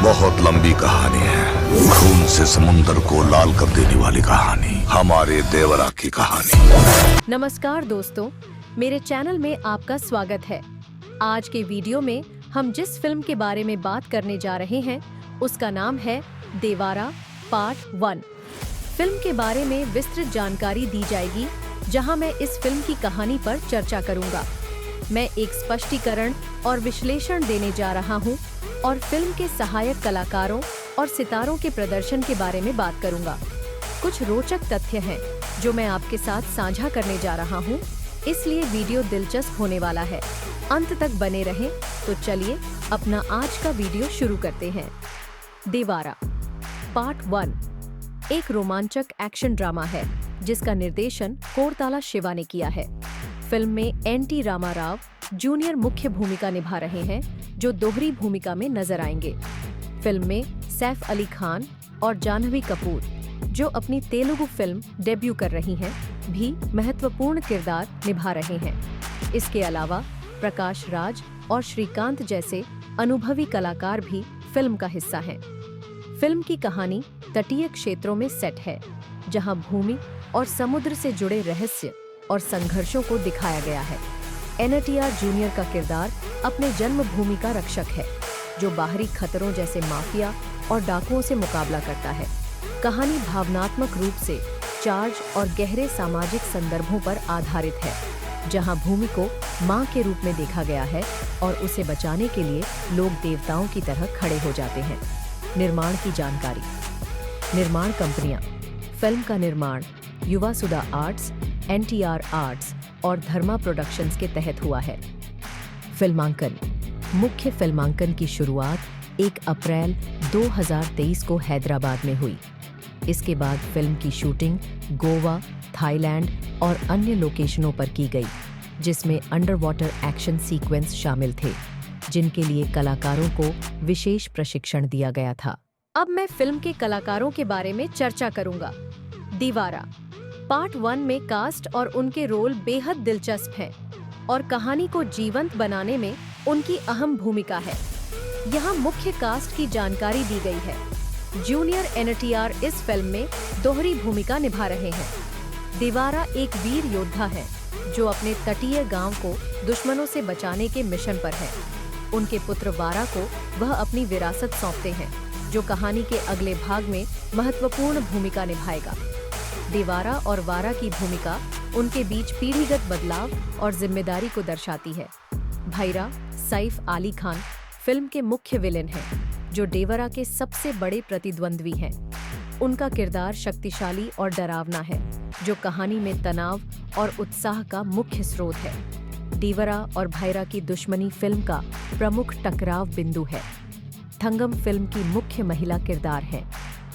बहुत लंबी कहानी है। खून से समुंदर को लाल कर देने वाली कहानी, हमारे देवरा की कहानी। नमस्कार दोस्तों, मेरे चैनल में आपका स्वागत है। आज के वीडियो में हम जिस फिल्म के बारे में बात करने जा रहे हैं उसका नाम है देवारा पार्ट 1। फिल्म के बारे में विस्तृत जानकारी दी जाएगी, जहां मैं इस फिल्म की कहानी पर चर्चा करूंगा। मैं एक स्पष्टीकरण और विश्लेषण देने जा रहा हूं और फिल्म के सहायक कलाकारों और सितारों के प्रदर्शन के बारे में बात करूंगा। कुछ रोचक तथ्य हैं जो मैं आपके साथ साझा करने जा रहा हूं, इसलिए वीडियो दिलचस्प होने वाला है। अंत तक बने रहें। तो चलिए अपना आज का वीडियो शुरू करते हैं। देवारा पार्ट 1 एक रोमांचक एक्शन ड्रामा है जिसका निर्देशन कोरताला शिवा ने किया है। फिल्म में एन.टी. रामा राव जूनियर मुख्य भूमिका निभा रहे हैं, जो दोहरी भूमिका में नजर आएंगे। फिल्म में सैफ अली खान और जाह्नवी कपूर, जो अपनी तेलुगु फिल्म डेब्यू कर रही हैं, भी महत्वपूर्ण किरदार निभा रहे हैं। इसके अलावा प्रकाश राज और श्रीकांत जैसे अनुभवी कलाकार भी फिल्म का हिस्सा हैं। फिल्म की कहानी तटीय क्षेत्रों में सेट है, जहां भूमि और समुद्र से जुड़े रहस्य और संघर्षों को दिखाया गया है। एन.टी.आर. जूनियर का किरदार अपने जन्मभूमि का रक्षक है, जो बाहरी खतरों जैसे माफिया और डाकुओं से मुकाबला करता है। कहानी भावनात्मक रूप से चार्ज और गहरे सामाजिक संदर्भों पर आधारित है, जहां भूमि को मां के रूप में देखा गया है और उसे बचाने के लिए लोग देवताओं की तरह खड़े हो जाते हैं। निर्माण की जानकारी। निर्माण कंपनियां। फिल्म का निर्माण युवा सुधा आर्ट्स, एन.टी.आर. आर्ट्स और धर्मा प्रोडक्शंस के तहत हुआ है। फिल्मांकन। मुख्य फिल्मांकन की शुरुआत 1 अप्रैल 2023 को हैदराबाद में हुई। इसके बाद फिल्म की शूटिंग गोवा, थाईलैंड और अन्य लोकेशनों पर की गई, जिसमें अंडर वाटर एक्शन सीक्वेंस शामिल थे, जिनके लिए कलाकारों को विशेष प्रशिक्षण दिया गया था। अब मैं फिल्म के कलाकारों के बारे में चर्चा करूंगा। देवारा पार्ट 1 में कास्ट और उनके रोल बेहद दिलचस्प हैं और कहानी को जीवंत बनाने में उनकी अहम भूमिका है। यहाँ मुख्य कास्ट की जानकारी दी गई है। जूनियर एन.टी.आर. इस फिल्म में दोहरी भूमिका निभा रहे हैं। देवारा एक वीर योद्धा है जो अपने तटीय गांव को दुश्मनों से बचाने के मिशन पर है। उनके पुत्र वारा को वह अपनी विरासत सौंपते हैं, जो कहानी के अगले भाग में महत्वपूर्ण भूमिका निभाएगा। देवारा और वारा की भूमिका उनके बीच पीढ़ीगत बदलाव और जिम्मेदारी को दर्शाती है। भैरा सैफ अली खान फिल्म के मुख्य विलेन हैं, जो देवरा के सबसे बड़े प्रतिद्वंद्वी हैं। उनका किरदार शक्तिशाली और डरावना है, जो कहानी में तनाव और उत्साह का मुख्य स्रोत है। देवरा और भैरा की दुश्मनी फिल्म का प्रमुख टकराव बिंदु है। थंगम फिल्म की मुख्य महिला किरदार है।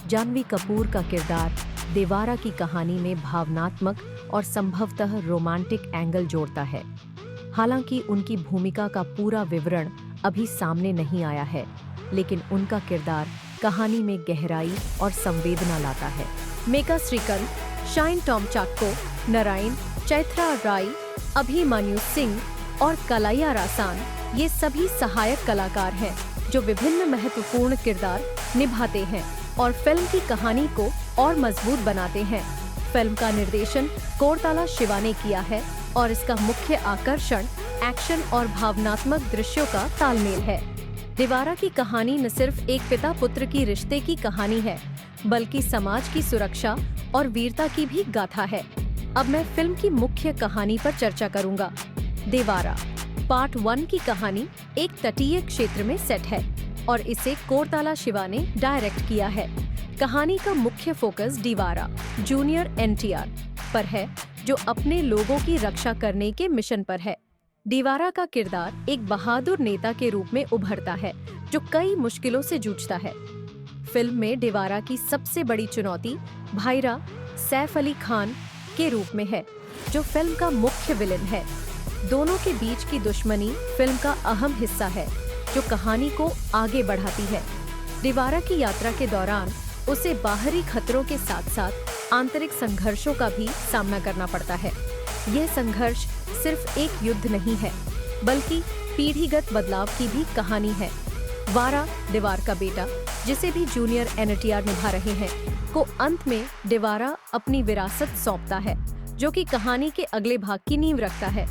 जाह्नवी कपूर का किरदार देवारा की कहानी में भावनात्मक और संभवतः रोमांटिक एंगल जोड़ता है। हालांकि उनकी भूमिका का पूरा विवरण अभी सामने नहीं आया है, लेकिन उनका किरदार कहानी में गहराई और संवेदना लाता है। मेका श्रीकांत, शाइन टॉम चाक्को, नारायण, चैत्रा राय, अभिमन्यु सिंह और कलाइया रासान ये सभी सहायक कलाकार हैं, जो विभिन्न महत्वपूर्ण किरदार निभाते हैं और फिल्म की कहानी को और मजबूत बनाते हैं। फिल्म का निर्देशन कोरताला शिवा ने किया है और इसका मुख्य आकर्षण एक्शन और भावनात्मक दृश्यों का तालमेल है। देवारा की कहानी न सिर्फ एक पिता पुत्र की रिश्ते की कहानी है, बल्कि समाज की सुरक्षा और वीरता की भी गाथा है। अब मैं फिल्म की मुख्य कहानी पर चर्चा करूंगा। देवारा पार्ट 1 की कहानी एक तटीय क्षेत्र में सेट है और इसे कोरताला शिवा ने डायरेक्ट किया है। कहानी का मुख्य फोकस देवारा जूनियर एन.टी.आर. पर है, जो अपने लोगों की रक्षा करने के मिशन पर है। देवारा का किरदार एक बहादुर नेता के रूप में उभरता है, जो कई मुश्किलों से जूझता है। फिल्म में देवारा की सबसे बड़ी चुनौती भैरा सैफ अली खान के रूप में है, जो फिल्म का मुख्य विलेन है। दोनों के बीच की दुश्मनी फिल्म का अहम हिस्सा है, जो कहानी को आगे बढ़ाती है। देवारा की यात्रा के दौरान उसे बाहरी खतरों के साथ साथ आंतरिक संघर्षों का भी सामना करना पड़ता है। यह संघर्ष सिर्फ एक युद्ध नहीं है, बल्कि पीढ़ीगत बदलाव की भी कहानी है। वारा, देवार का बेटा, जिसे भी जूनियर एनटीआर निभा रहे हैं, को अंत में देवारा अपनी विरासत सौंपता है, जो कि कहानी के अगले भाग की नींव रखता है।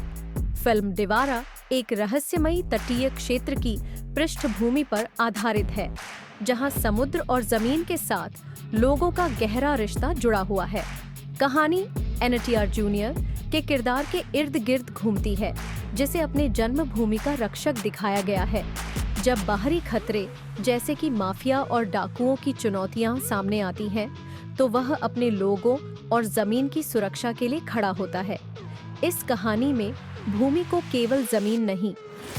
फिल्म देवारा एक रहस्यमयी तटीय क्षेत्र की पृष्ठभूमि पर आधारित है, जहां समुद्र और जमीन के साथ लोगों का गहरा रिश्ता जुड़ा हुआ है। कहानी एनटीआर जूनियर के किरदार के इर्द गिर्द घूमती है, जिसे अपने जन्मभूमि का रक्षक दिखाया गया है। जब बाहरी खतरे जैसे कि माफिया और डाकुओं की चुनौतियां सामने आती हैं, तो वह अपने लोगों और जमीन की सुरक्षा के लिए खड़ा होता है। इस कहानी में भूमि को केवल जमीन नहीं,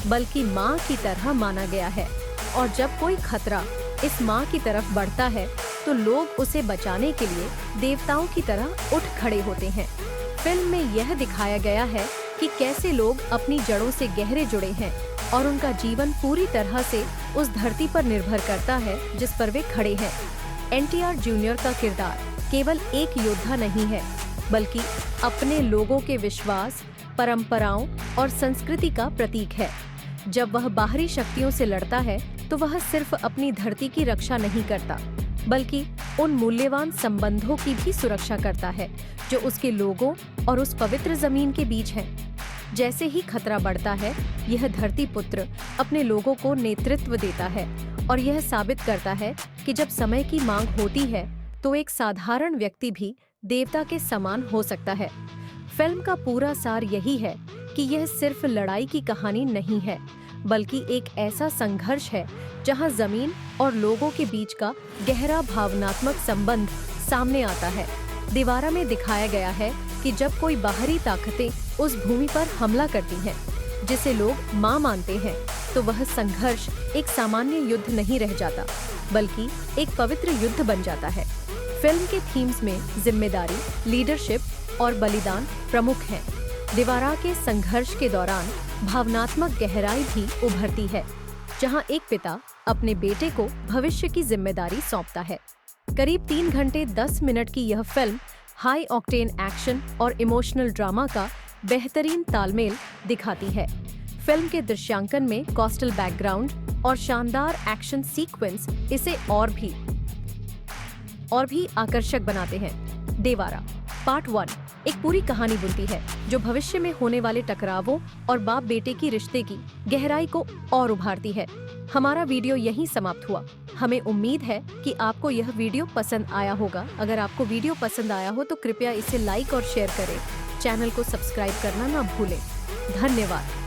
बल्कि माँ की तरह माना गया है, और जब कोई खतरा इस माँ की तरफ बढ़ता है, तो लोग उसे बचाने के लिए देवताओं की तरह उठ खड़े होते हैं। फिल्म में यह दिखाया गया है कि कैसे लोग अपनी जड़ों से गहरे जुड़े हैं और उनका जीवन पूरी तरह से उस धरती पर निर्भर करता है जिस पर वे खड़े हैं। एनटीआर जूनियर का किरदार केवल एक योद्धा नहीं है, बल्कि अपने लोगों के विश्वास, परंपराओं और संस्कृति का प्रतीक है। जब वह बाहरी शक्तियों से लड़ता है, तो वह सिर्फ अपनी धरती की रक्षा नहीं करता, बल्कि उन मूल्यवान संबंधों की भी सुरक्षा करता है जो उसके लोगों और उस पवित्र जमीन के बीच हैं। जैसे ही खतरा बढ़ता है, यह धरती पुत्र अपने लोगों को नेतृत्व देता है और यह साबित करता है कि जब समय की मांग होती है, तो एक साधारण व्यक्ति भी देवता के समान हो सकता है। फिल्म का पूरा सार यही है कि यह सिर्फ लड़ाई की कहानी नहीं है, बल्कि एक ऐसा संघर्ष है जहां जमीन और लोगों के बीच का गहरा भावनात्मक संबंध सामने आता है। देवारा में दिखाया गया है कि जब कोई बाहरी ताकतें उस भूमि पर हमला करती हैं, जिसे लोग माँ मानते हैं, तो वह संघर्ष एक सामान्य युद्ध नहीं रह जाता, बल्कि एक पवित्र युद्ध बन जाता है। फिल्म के थीम्स में जिम्मेदारी, लीडरशिप और बलिदान प्रमुख हैं। देवारा के संघर्ष के दौरान भावनात्मक गहराई भी उभरती है, जहां एक पिता अपने बेटे को भविष्य की जिम्मेदारी सौंपता है। करीब 3 घंटे 10 मिनट की यह फिल्म हाई ऑक्टेन एक्शन और इमोशनल ड्रामा का बेहतरीन तालमेल दिखाती है। फिल्म के दृश्यांकन में कोस्टल बैकग्राउंड और शानदार एक्शन सीक्वेंस इसे और भी आकर्षक बनाते हैं। देवारा पार्ट 1 एक पूरी कहानी बुनती है, जो भविष्य में होने वाले टकरावों और बाप बेटे की रिश्ते की गहराई को और उभारती है। हमारा वीडियो यहीं समाप्त हुआ। हमें उम्मीद है कि आपको यह वीडियो पसंद आया होगा। अगर आपको वीडियो पसंद आया हो तो कृपया इसे लाइक और शेयर करें। चैनल को सब्सक्राइब करना ना भूलें। धन्यवाद।